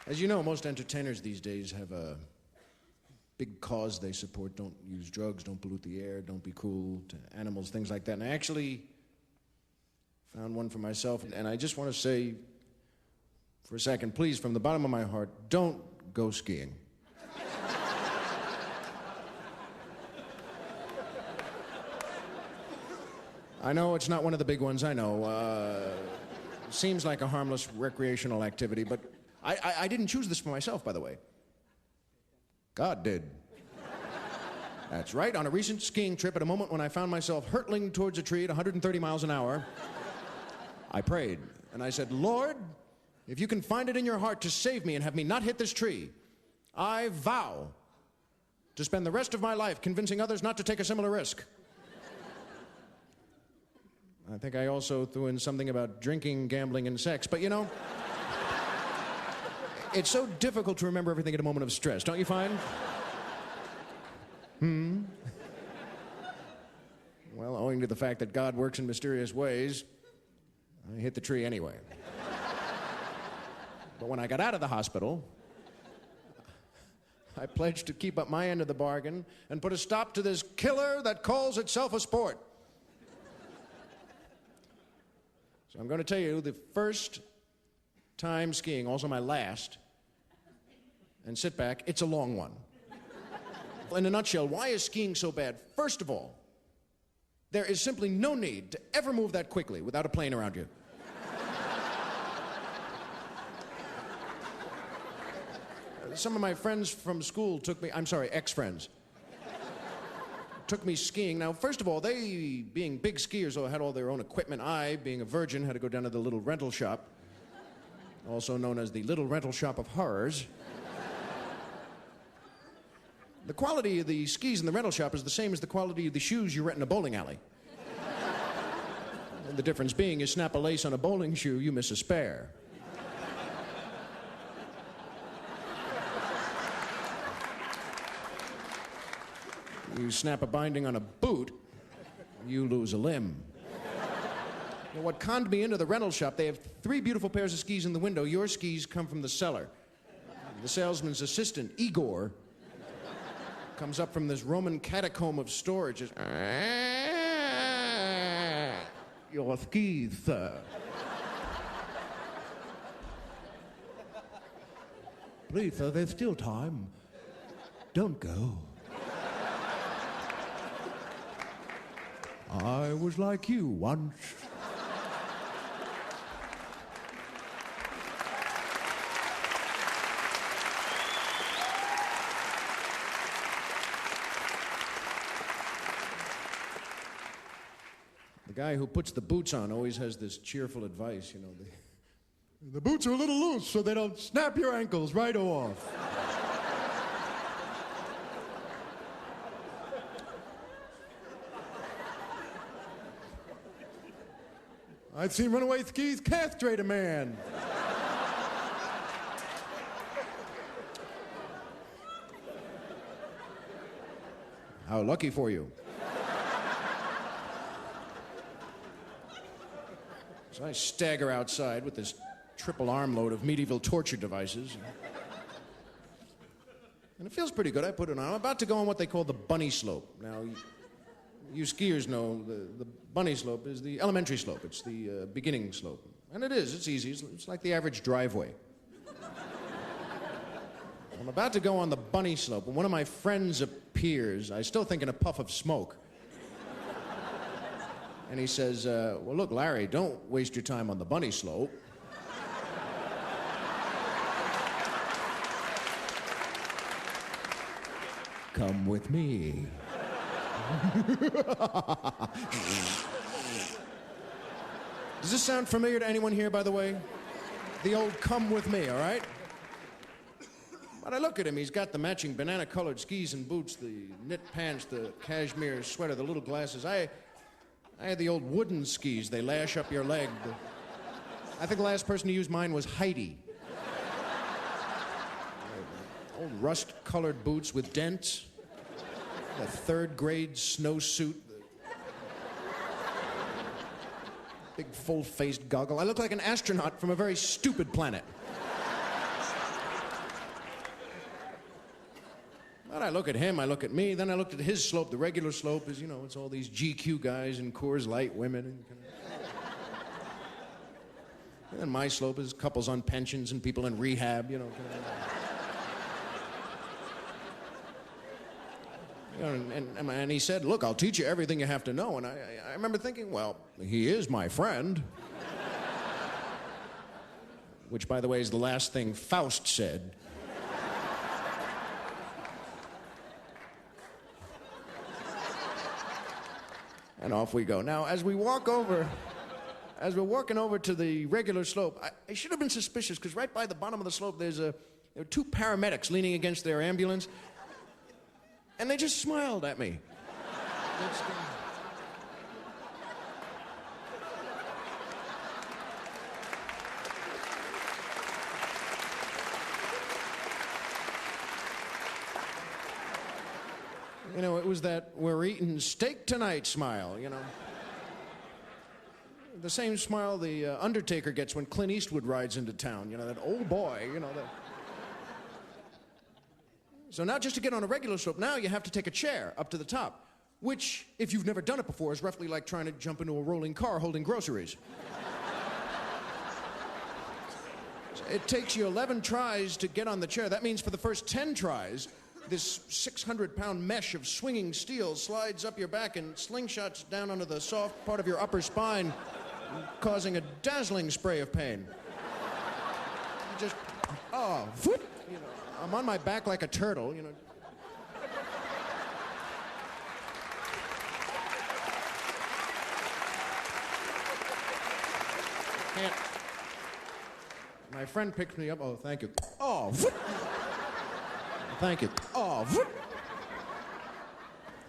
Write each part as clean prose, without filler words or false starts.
As you know, most entertainers these days have a big cause they support. Don't use drugs, don't pollute the air, don't be cruel to animals, things like that. And I actually found one for myself, and I just want to say for a second, please, from the bottom of my heart, don't go skiing. I know it's not one of the big ones, I know. Seems like a harmless recreational activity, but I didn't choose this for myself, by the way. God did. That's right. On a recent skiing trip, at a moment when I found myself hurtling towards a tree at 130 miles an hour, I prayed, and I said, Lord, if you can find it in your heart to save me and have me not hit this tree, I vow to spend the rest of my life convincing others not to take a similar risk. I think I also threw in something about drinking, gambling, and sex, but you know, it's so difficult to remember everything at a moment of stress, don't you find? Well, owing to the fact that God works in mysterious ways, I hit the tree anyway. But when I got out of the hospital, I pledged to keep up my end of the bargain and put a stop to this killer that calls itself a sport. So I'm going to tell you the first time skiing, also my last, and sit back, it's a long one. In a nutshell, why is skiing so bad? First of all, there is simply no need to ever move that quickly without a plane around you. Some of my friends from school took me, ex-friends, took me skiing. Now, first of all, they, being big skiers, had all their own equipment. I, being a virgin, had to go down to the little rental shop, also known as the Little Rental Shop of Horrors. The quality of the skis in the rental shop is the same as the quality of the shoes you rent in a bowling alley. And the difference being, you snap a lace on a bowling shoe, you miss a spare. You snap a binding on a boot, you lose a limb. Now, what conned me into the rental shop, they have 3 beautiful pairs of skis in the window. Your skis come from the cellar. The salesman's assistant, Igor, comes up from this Roman catacomb of storage. Just, your skis, sir. Please, sir, there's still time. Don't go. I was like you once. The guy who puts the boots on always has this cheerful advice, you know. The boots are a little loose so they don't snap your ankles right off. I've seen runaway skis castrate a man. How lucky for you. So I stagger outside with this triple armload of medieval torture devices. And it feels pretty good. I put it on. I'm about to go on what they call the bunny slope. Now, you skiers know the bunny slope is the elementary slope. It's the beginning slope. And it is. It's easy. It's like the average driveway. I'm about to go on the bunny slope, and one of my friends appears. I still think in a puff of smoke. And he says, well, look, Larry, don't waste your time on the bunny slope. Come with me. Does this sound familiar to anyone here, by the way? The old come with me, all right? But I look at him, he's got the matching banana-colored skis and boots, the knit pants, the cashmere sweater, the little glasses. I had the old wooden skis, they lash up your leg. I think the last person to use mine was Heidi. Old rust-colored boots with dents. A third-grade snowsuit. Big full-faced goggle. I look like an astronaut from a very stupid planet. But I look at him, I look at me, then I looked at his slope. The regular slope is, it's all these GQ guys and Coors Light women. And then my slope is couples on pensions and people in rehab, And he said, look, I'll teach you everything you have to know. And I remember thinking, well, he is my friend. Which, by the way, is the last thing Faust said. And off we go. Now, as we're walking over to the regular slope, I should have been suspicious, because right by the bottom of the slope, there were two paramedics leaning against their ambulance, and they just smiled at me. It was that we're eating steak tonight smile, The same smile the Undertaker gets when Clint Eastwood rides into town, that old boy, So now just to get on a regular slope, now you have to take a chair up to the top, which, if you've never done it before, is roughly like trying to jump into a rolling car holding groceries. It takes you 11 tries to get on the chair. That means for the first 10 tries, this 600-pound mesh of swinging steel slides up your back and slingshots down onto the soft part of your upper spine, causing a dazzling spray of pain. Whoop, I'm on my back like a turtle, Can't. My friend picks me up. Oh, thank you. Oh, whoop. Thank you. Oh, whoop.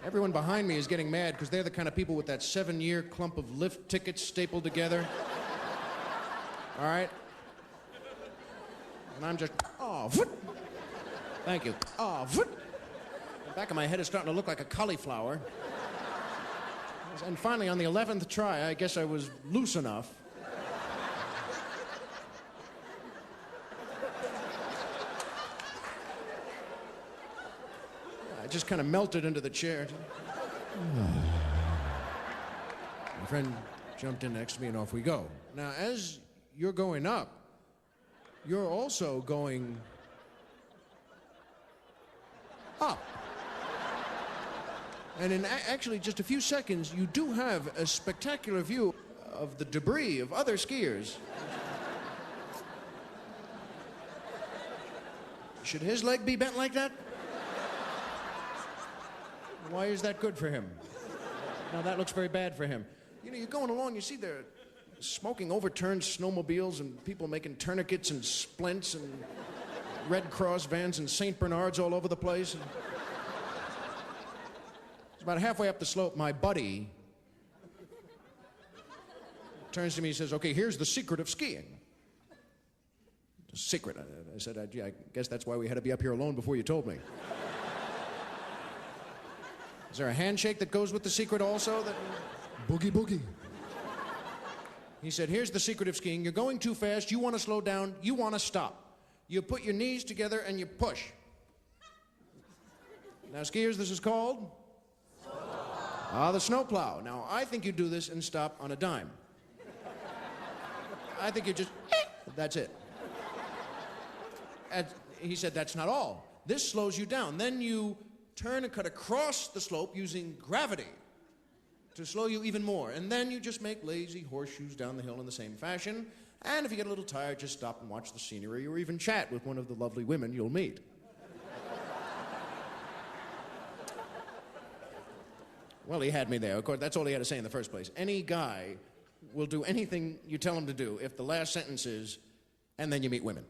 Everyone behind me is getting mad because they're the kind of people with that 7-year clump of lift tickets stapled together. All right? And I'm just, whoop. Thank you. Whoop. The back of my head is starting to look like a cauliflower. And finally, on the 11th try, I guess I was loose enough. Just kind of melted into the chair. My friend jumped in next to me and off we go. Now, as you're going up, you're also going up. And in actually just a few seconds, you do have a spectacular view of the debris of other skiers. Should his leg be bent like that? Why is that good for him? No, that looks very bad for him. You're going along, you see there smoking overturned snowmobiles and people making tourniquets and splints and Red Cross vans and St. Bernards all over the place. It's about halfway up the slope, my buddy turns to me and says, okay, here's the secret of skiing. The secret. I said, I guess that's why we had to be up here alone before you told me. Is there a handshake that goes with the secret also? Boogie boogie. He said, here's the secret of skiing. You're going too fast, you want to slow down, you want to stop. You put your knees together and you push. Now, skiers, this is called? The snowplow. Now, I think you do this and stop on a dime. I think you just, that's it. And he said, that's not all. This slows you down. Then you turn and cut across the slope using gravity to slow you even more. And then you just make lazy horseshoes down the hill in the same fashion. And if you get a little tired, just stop and watch the scenery or even chat with one of the lovely women you'll meet. Well, he had me there. Of course, that's all he had to say in the first place. Any guy will do anything you tell him to do if the last sentence is, and then you meet women.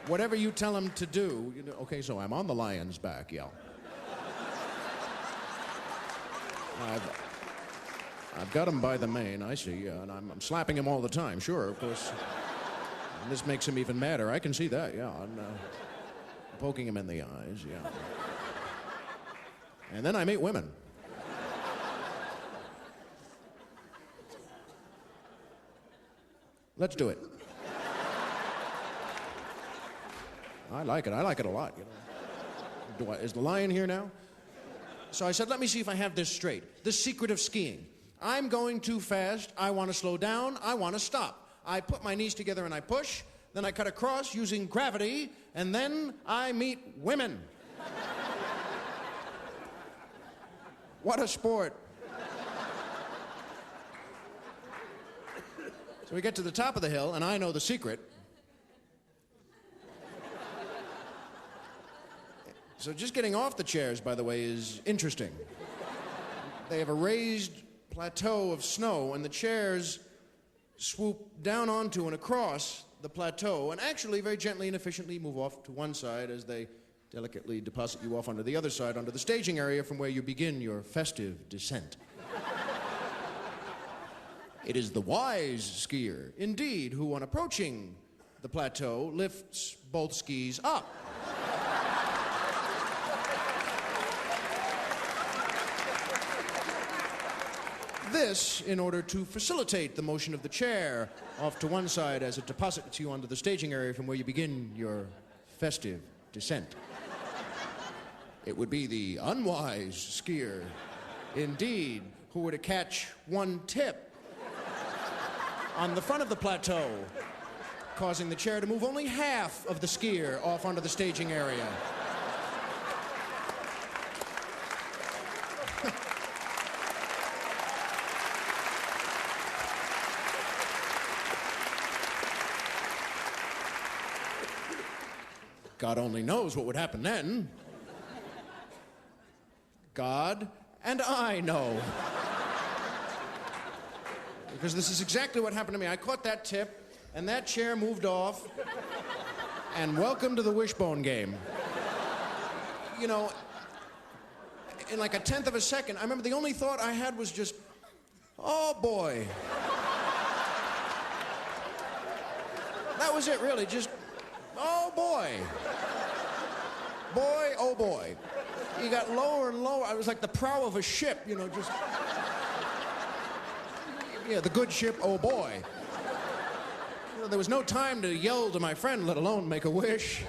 Whatever you tell him to do, okay, so I'm on the lion's back, yeah. I've got him by the mane, I see, and I'm slapping him all the time, sure, of course. And this makes him even madder, I can see that, yeah. I'm poking him in the eyes, yeah. And then I meet women. Let's do it. I like it. I like it a lot, you know. Is the lion here now? So I said, let me see if I have this straight. The secret of skiing. I'm going too fast. I want to slow down. I want to stop. I put my knees together and I push. Then I cut across using gravity. And then I meet women. What a sport. So we get to the top of the hill, and I know the secret. So just getting off the chairs, by the way, is interesting. They have a raised plateau of snow, and the chairs swoop down onto and across the plateau, and actually very gently and efficiently move off to one side as they delicately deposit you off onto the other side, onto the staging area from where you begin your festive descent. It is the wise skier, indeed, who, on approaching the plateau, lifts both skis up. This in order to facilitate the motion of the chair off to one side as it deposits you onto the staging area from where you begin your festive descent. It would be the unwise skier, indeed, who were to catch one tip on the front of the plateau, causing the chair to move only half of the skier off onto the staging area. God only knows what would happen then. God and I know. Because this is exactly what happened to me. I caught that tip, and that chair moved off, and welcome to the wishbone game. You know, in like a tenth of a second, I remember the only thought I had was just, oh boy. That was it, really, just, oh boy. Boy, oh boy. You got lower and lower. I was like the prow of a ship, you know, just... Yeah, the good ship, oh boy. You know, there was no time to yell to my friend, let alone make a wish.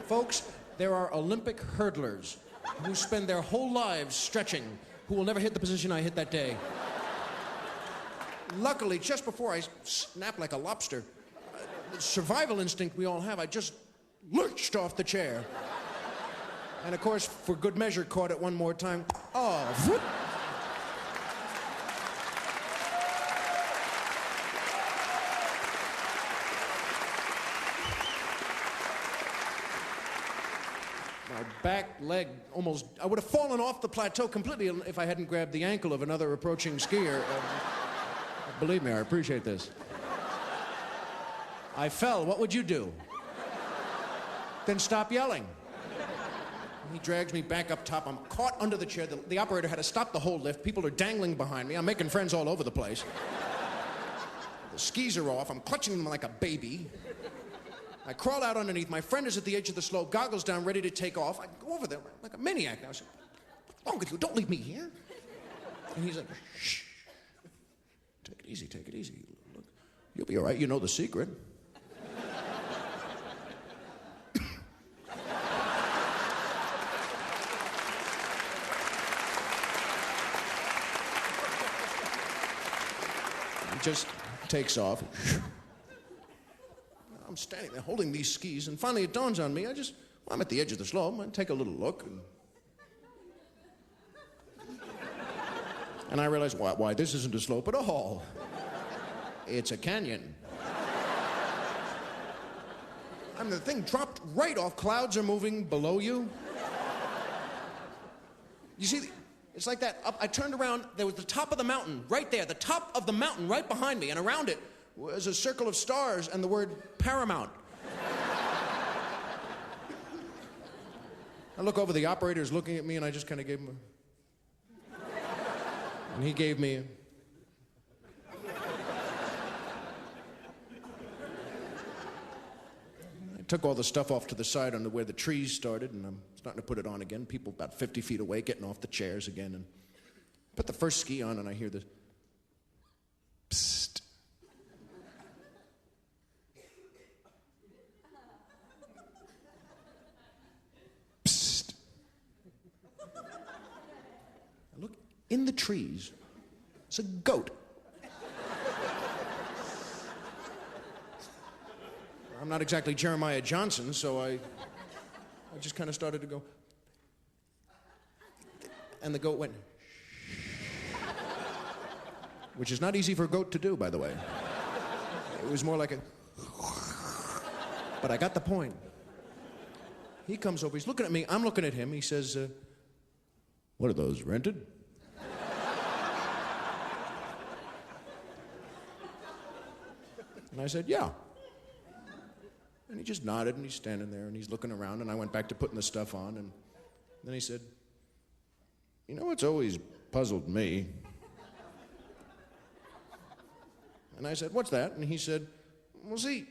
Folks, there are Olympic hurdlers who spend their whole lives stretching, who will never hit the position I hit that day. Luckily, just before I snapped like a lobster, the survival instinct we all have, I just lurched off the chair. And of course, for good measure, caught it one more time. Oh, whoop. My back leg almost, I would have fallen off the plateau completely if I hadn't grabbed the ankle of another approaching skier. Believe me, I appreciate this. I fell. What would you do? Then stop yelling. He drags me back up top. I'm caught under the chair. The operator had to stop the whole lift. People are dangling behind me. I'm making friends all over the place. The skis are off. I'm clutching them like a baby. I crawl out underneath. My friend is at the edge of the slope, goggles down, ready to take off. I go over there like a maniac. I said, what's wrong with you? Don't leave me here. And he's like, shh. Take it easy, take it easy. Look, you'll be all right. You know the secret. He just takes off. I'm standing there holding these skis, and finally it dawns on me. I'm at the edge of the slope. I take a little look. And I realize, why, this isn't a slope at all. It's a canyon. I mean, the thing dropped right off. Clouds are moving below you. You see, it's like that. I turned around, there was the top of the mountain, right there, the top of the mountain right behind me, and around it was a circle of stars and the word Paramount. I look over, the operator's looking at me, and I just kind of gave him a... And he gave me... I took all the stuff off to the side under where the trees started, and I'm starting to put it on again. People about 50 feet away getting off the chairs again. And put the first ski on, and I hear this... Psst. in the trees, is a goat. I'm not exactly Jeremiah Johnson, so I just kind of started to go. And the goat went, which is not easy for a goat to do, by the way. It was more like a, but I got the point. He comes over, he's looking at me, I'm looking at him, he says, what are those, rented? And I said, yeah. And he just nodded, and he's standing there, and he's looking around, and I went back to putting the stuff on, and then he said, you know what's always puzzled me? And I said, what's that? And he said, well, see,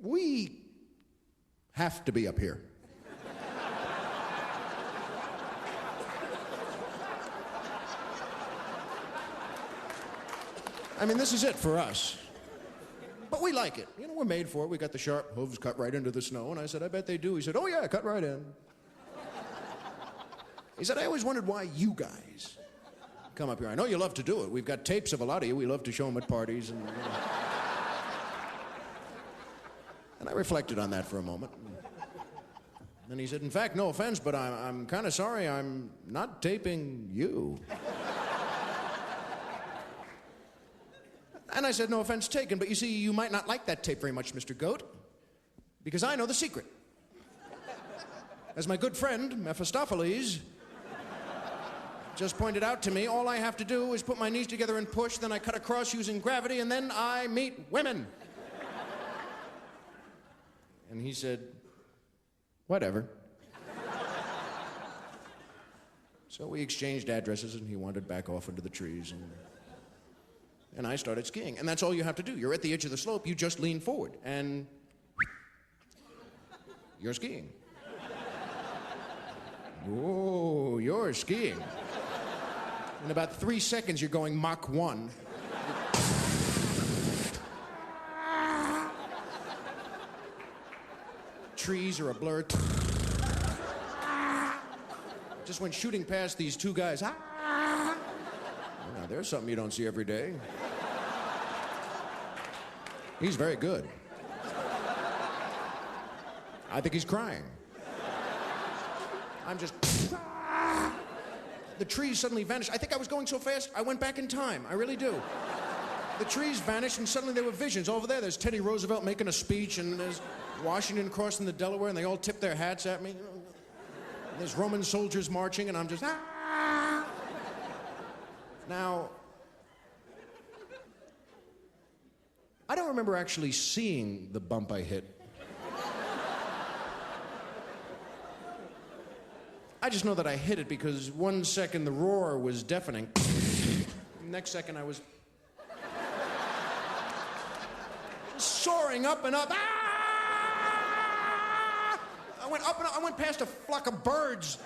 we have to be up here. I mean, this is it for us. But we like it. You know, we're made for it. We got the sharp hooves cut right into the snow. And I said, I bet they do. He said, oh, yeah, cut right in. He said, I always wondered why you guys come up here. I know you love to do it. We've got tapes of a lot of you. We love to show them at parties. And, and I reflected on that for a moment. And he said, in fact, no offense, but I'm kind of sorry I'm not taping you. And I said, no offense taken, but you see, you might not like that tape very much, Mr. Goat, because I know the secret. As my good friend, Mephistopheles, just pointed out to me, all I have to do is put my knees together and push, then I cut across using gravity, and then I meet women. And he said, whatever. So we exchanged addresses, and he wandered back off into the trees, and I started skiing. And that's all you have to do. You're at the edge of the slope, you just lean forward, and you're skiing. Oh, you're skiing. In about 3 seconds, you're going Mach 1. Trees are a blur. Just went shooting past these two guys. Now, there's something you don't see every day. He's very good. I think he's crying. I'm just... The trees suddenly vanished. I think I was going so fast, I went back in time. I really do. The trees vanished, and suddenly there were visions. Over there's Teddy Roosevelt making a speech, and there's Washington crossing the Delaware, and they all tip their hats at me. And there's Roman soldiers marching, and I'm just... Now, I don't remember actually seeing the bump I hit. I just know that I hit it because 1 second the roar was deafening. Next second I was soaring up and up. I went up and up. I went past a flock of birds.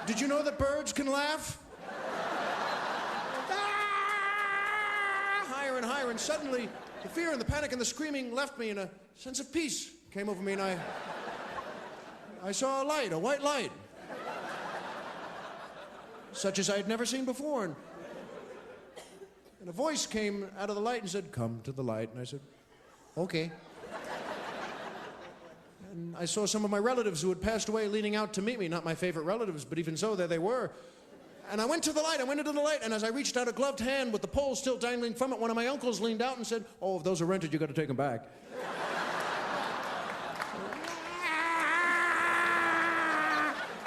Did you know that birds can laugh? Higher and higher, and suddenly the fear and the panic and the screaming left me, and a sense of peace came over me, and I saw a light, a white light, such as I had never seen before, and a voice came out of the light and said, come to the light, and I said, okay. And I saw some of my relatives who had passed away leaning out to meet me, not my favorite relatives, but even so, there they were. And I went to the light, I went into the light, and as I reached out a gloved hand with the pole still dangling from it, one of my uncles leaned out and said, oh, if those are rented, you got to take them back.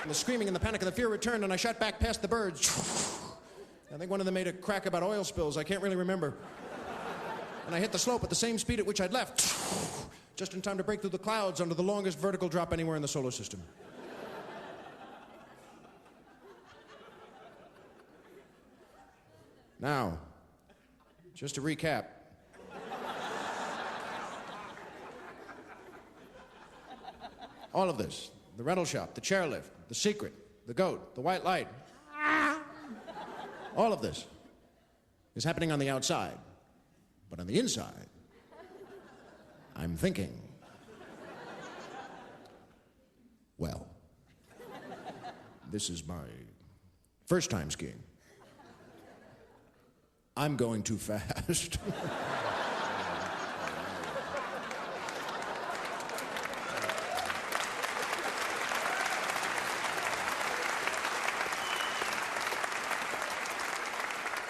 And the screaming and the panic and the fear returned, and I shot back past the birds. I think one of them made a crack about oil spills. I can't really remember. And I hit the slope at the same speed at which I'd left, just in time to break through the clouds under the longest vertical drop anywhere in the solar system. Now, just to recap. All of this, the rental shop, the chairlift, the secret, the goat, the white light, all of this is happening on the outside. But on the inside, I'm thinking, well, this is my First time skiing. I'm going too fast.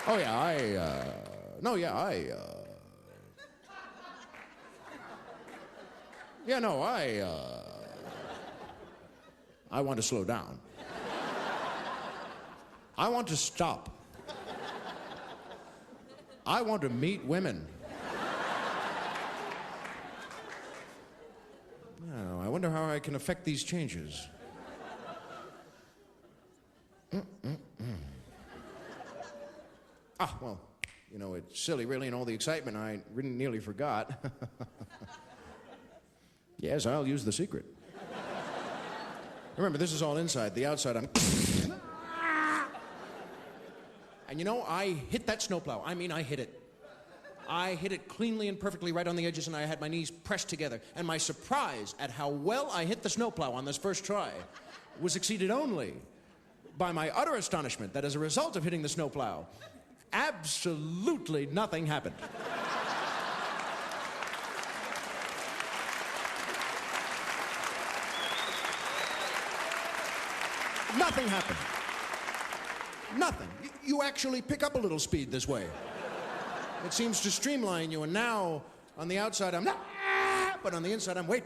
Oh, yeah, I want to slow down. I want to stop. I want to meet women. Oh, I wonder how I can affect these changes. Well, you know, it's silly, really, and all the excitement, I nearly forgot. Yes, I'll use the secret. Remember, this is all inside. The outside, I'm... And you know, I hit that snowplow. I mean, I hit it. I hit it cleanly and perfectly right on the edges, and I had my knees pressed together. And my surprise at how well I hit the snowplow on this first try was exceeded only by my utter astonishment that as a result of hitting the snowplow, absolutely nothing happened. Nothing happened. Nothing. You actually pick up a little speed this way. It seems to streamline you, and now on the outside I'm but on the inside I'm wait.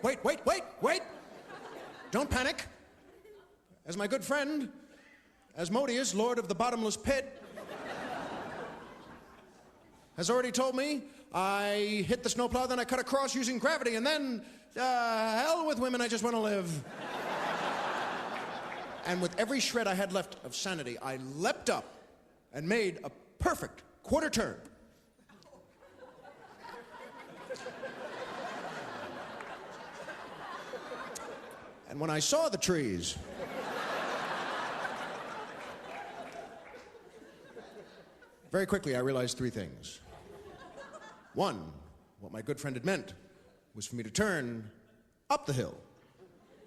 Don't panic. As my good friend, Asmodeus, Lord of the Bottomless Pit, has already told me, I hit the snowplow, then I cut across using gravity, and then, hell with women, I just want to live. And with every shred I had left of sanity, I leapt up and made a perfect quarter turn. And when I saw the trees, very quickly I realized three things. One, what my good friend had meant was for me to turn up the hill.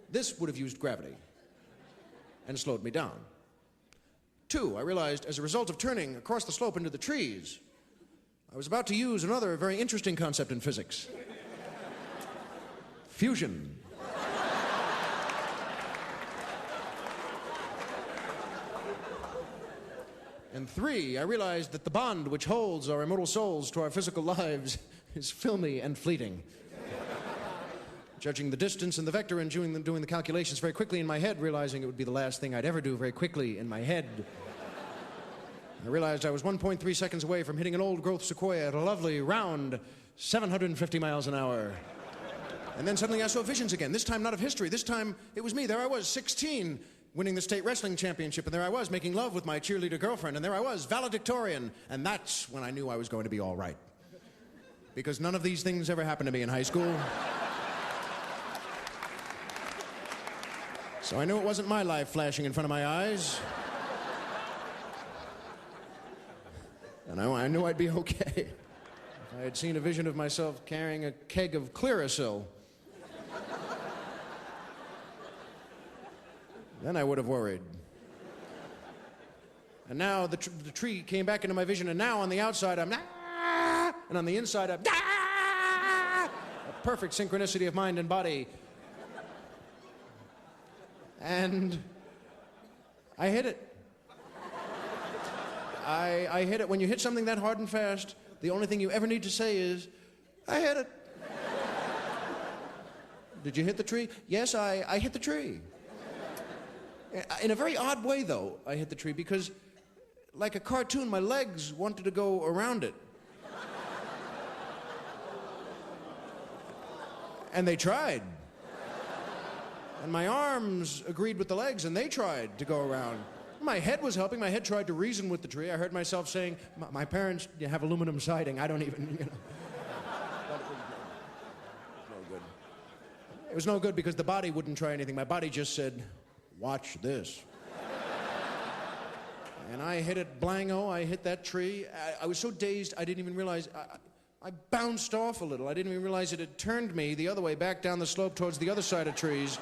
This would have used gravity and slowed me down. Two, I realized as a result of turning across the slope into the trees, I was about to use another very interesting concept in physics. Fusion. And three, I realized that the bond which holds our immortal souls to our physical lives is filmy and fleeting. Judging the distance and the vector and doing the calculations very quickly in my head, realizing it would be the last thing I'd ever do very quickly in my head, I realized I was 1.3 seconds away from hitting an old-growth sequoia at a lovely, round 750 miles an hour. And then suddenly I saw visions again, this time not of history. This time it was me. There I was, 16, winning the state wrestling championship, and there I was, making love with my cheerleader girlfriend, and there I was, valedictorian. And that's when I knew I was going to be all right. Because none of these things ever happened to me in high school. So I knew it wasn't my life flashing in front of my eyes. And I knew I'd be okay. If I had seen a vision of myself carrying a keg of Clearasil, then I would have worried. And now the tree came back into my vision, and now on the outside I'm and on the inside I'm a perfect synchronicity of mind and body. And I hit it. I hit it. When you hit something that hard and fast, the only thing you ever need to say is, I hit it. Did you hit the tree? Yes, I hit the tree. In a very odd way, though, I hit the tree because, like a cartoon, my legs wanted to go around it. And they tried. And my arms agreed with the legs, and they tried to go around. My head was helping. My head tried to reason with the tree. I heard myself saying, my parents have aluminum siding. I don't even, you know. No good. It was no good because the body wouldn't try anything. My body just said, watch this. And I hit it blango. I hit that tree. I was so dazed, I didn't even realize. I bounced off a little. I didn't even realize it had turned me the other way, back down the slope towards the other side of trees.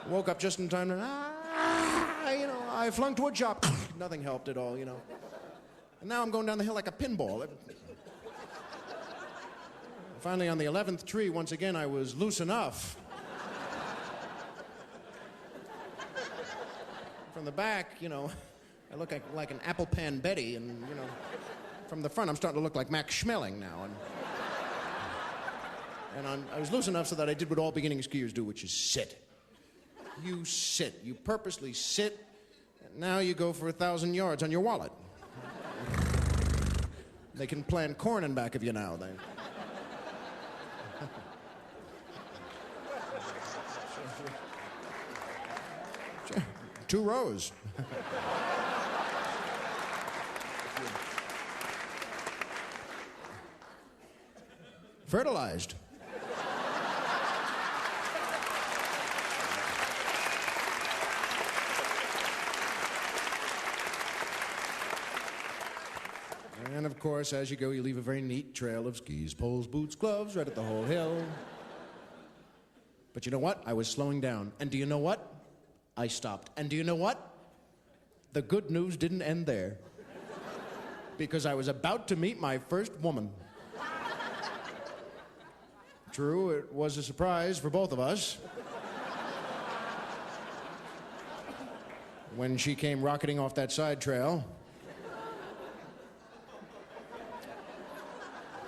Woke up just in time to, you know, I flunked wood shop. Nothing helped at all, you know. And now I'm going down the hill like a pinball. Finally, on the 11th tree, once again, I was loose enough. From the back, you know, I look like an apple pan Betty, and, you know, from the front, I'm starting to look like Max Schmeling now. I was loose enough so that I did what all beginning skiers do, which is sit. You sit. You purposely sit, and now you go for 1,000 yards on your wallet. They can plant corn in back of you now. 2 rows. Fertilized. And of course, as you go, you leave a very neat trail of skis, poles, boots, gloves, right at the whole hill. But you know what? I was slowing down. And do you know what? I stopped. And do you know what? The good news didn't end there. Because I was about to meet my first woman. True, it was a surprise for both of us. When she came rocketing off that side trail.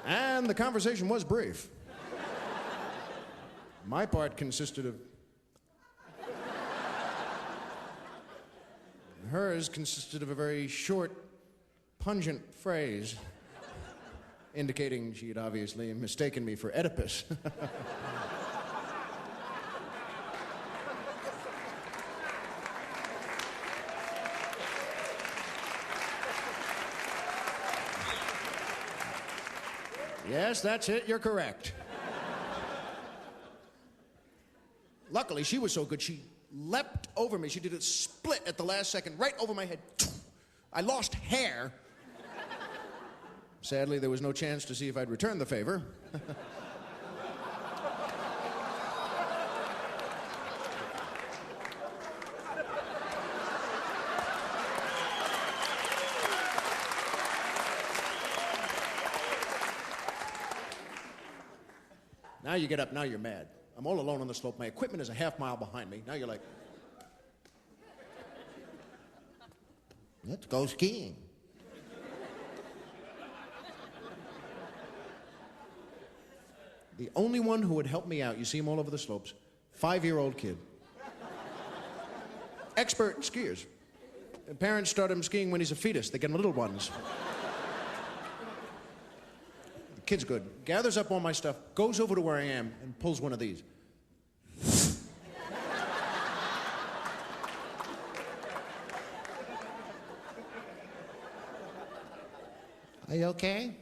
And the conversation was brief. My part consisted of... Hers consisted of a very short, pungent phrase indicating she had obviously mistaken me for Oedipus. Yes, that's it. You're correct. Luckily, she was so good, she leapt over me. She did a split at the last second, right over my head. I lost hair. Sadly, there was no chance to see if I'd return the favor. Now you get up, now you're mad. I'm all alone on the slope. My equipment is a half mile behind me. Now you're like, let's go skiing. The only one who would help me out, you see him all over the slopes, 5-year-old kid. Expert skiers. Parents start him skiing when he's a fetus. They get him little ones. The kid's good. Gathers up all my stuff, goes over to where I am, and pulls one of these. Are you okay?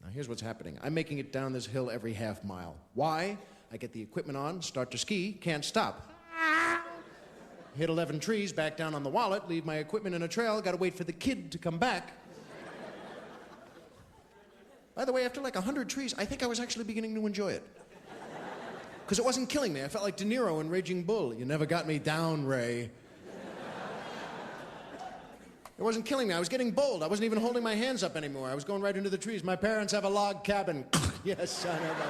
Now here's what's happening. I'm making it down this hill every half mile. Why? I get the equipment on, start to ski, can't stop. Hit 11 trees, back down on the wallet, leave my equipment in a trail, gotta wait for the kid to come back. By the way, after like 100 trees, I think I was actually beginning to enjoy it. Because it wasn't killing me. I felt like De Niro in Raging Bull. You never got me down, Ray. It wasn't killing me. I was getting bold. I wasn't even holding my hands up anymore. I was going right into the trees. My parents have a log cabin. Yes, son of a...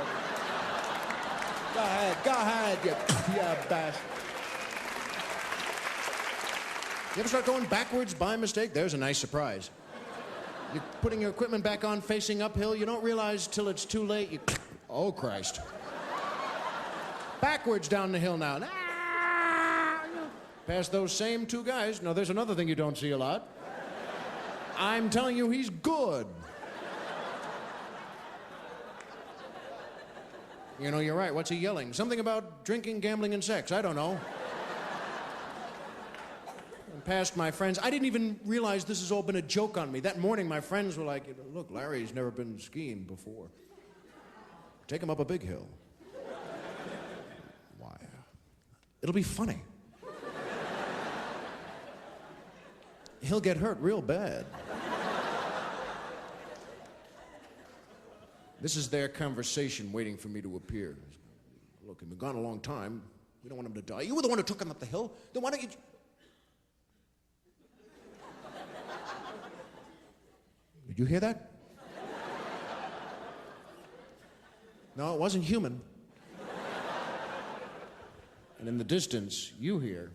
Go ahead, you bastard. You ever start going backwards by mistake? There's a nice surprise. You're putting your equipment back on, facing uphill. You don't realize till it's too late. You... Oh, Christ. Backwards down the hill now. Past those same 2 guys. No, there's another thing you don't see a lot. I'm telling you, he's good. You know, you're right. What's he yelling? Something about drinking, gambling, and sex. I don't know. And past my friends. I didn't even realize this has all been a joke on me. That morning, my friends were like, look, Larry's never been skiing before. Take him up a big hill. Why? It'll be funny. He'll get hurt real bad. This is their conversation waiting for me to appear. Look, he's been gone a long time. We don't want him to die. You were the one who took him up the hill. Then why don't you... Did you hear that? No, it wasn't human. And in the distance, you hear...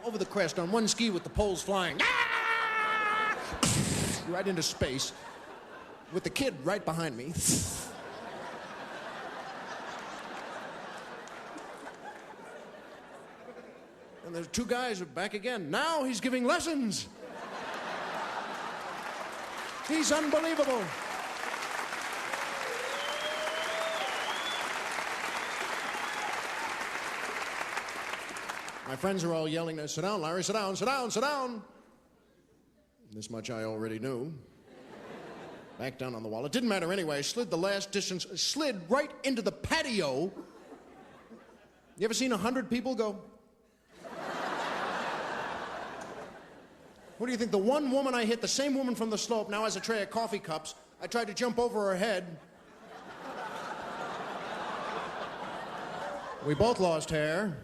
over the crest on one ski with the poles flying. Right into space with the kid right behind me. And there's two guys back again. Now he's giving lessons. He's unbelievable. My friends are all yelling, sit down, Larry, sit down, sit down, sit down. This much I already knew. Back down on the wall. It didn't matter anyway. I slid the last distance, slid right into the patio. You ever seen 100 people go? What do you think? The one woman I hit, the same woman from the slope, now has a tray of coffee cups. I tried to jump over her head. We both lost hair.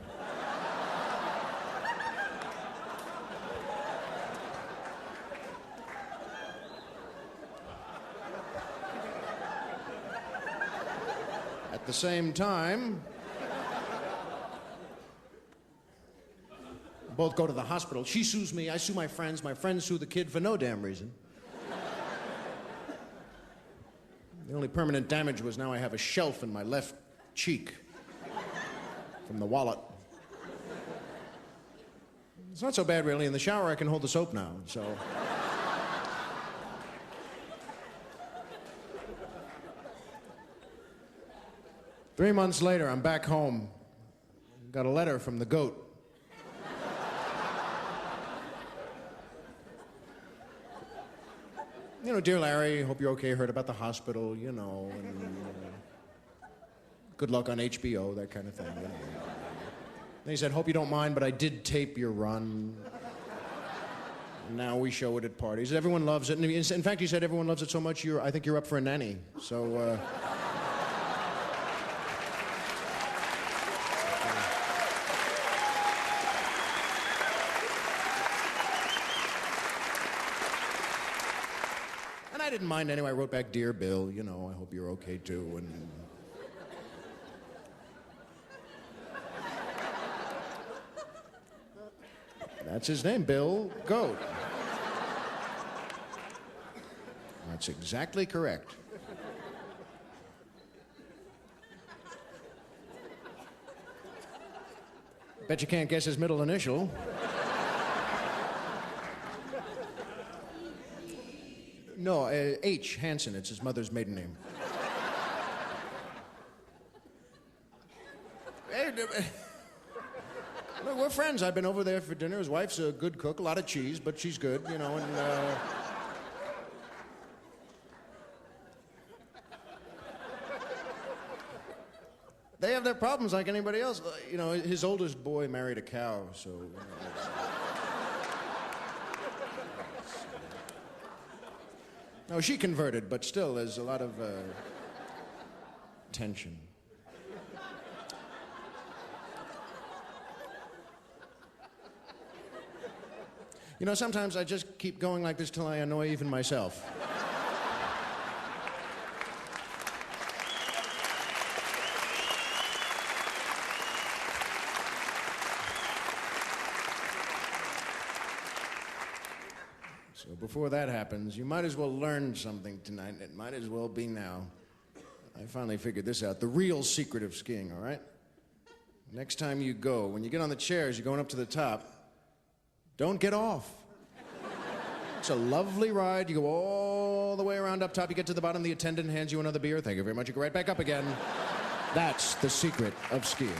At the same time, both go to the hospital. She sues me, I sue my friends sue the kid for no damn reason. The only permanent damage was now I have a shelf in my left cheek from the wallet. It's not so bad, really. In the shower, I can hold the soap now, so... Three months later, I'm back home. Got a letter from the goat. You know, dear Larry, hope you're okay, heard about the hospital, you know, and good luck on HBO, that kind of thing. You know. And he said, hope you don't mind, but I did tape your run. Now we show it at parties. Everyone loves it. And in fact, he said everyone loves it so much, I think you're up for a nanny. So, I didn't mind anyway. I wrote back, Dear Bill, you know, I hope you're okay too. And that's his name, Bill Goat. That's exactly correct. Bet you can't guess his middle initial. No, H. Hansen. It's his mother's maiden name. Look, we're friends. I've been over there for dinner. His wife's a good cook, a lot of cheese, but she's good, you know, and... They have their problems like anybody else. You know, his oldest boy married a cow, so... You know, no, she converted, but still, there's a lot of tension. You know, sometimes I just keep going like this till I annoy even myself. So before that happens, you might as well learn something tonight. It might as well be now. I finally figured this out. The real secret of skiing, all right? Next time you go, when you get on the chairs, you're going up to the top, don't get off. It's a lovely ride. You go all the way around up top. You get to the bottom, the attendant hands you another beer. Thank you very much. You go right back up again. That's the secret of skiing.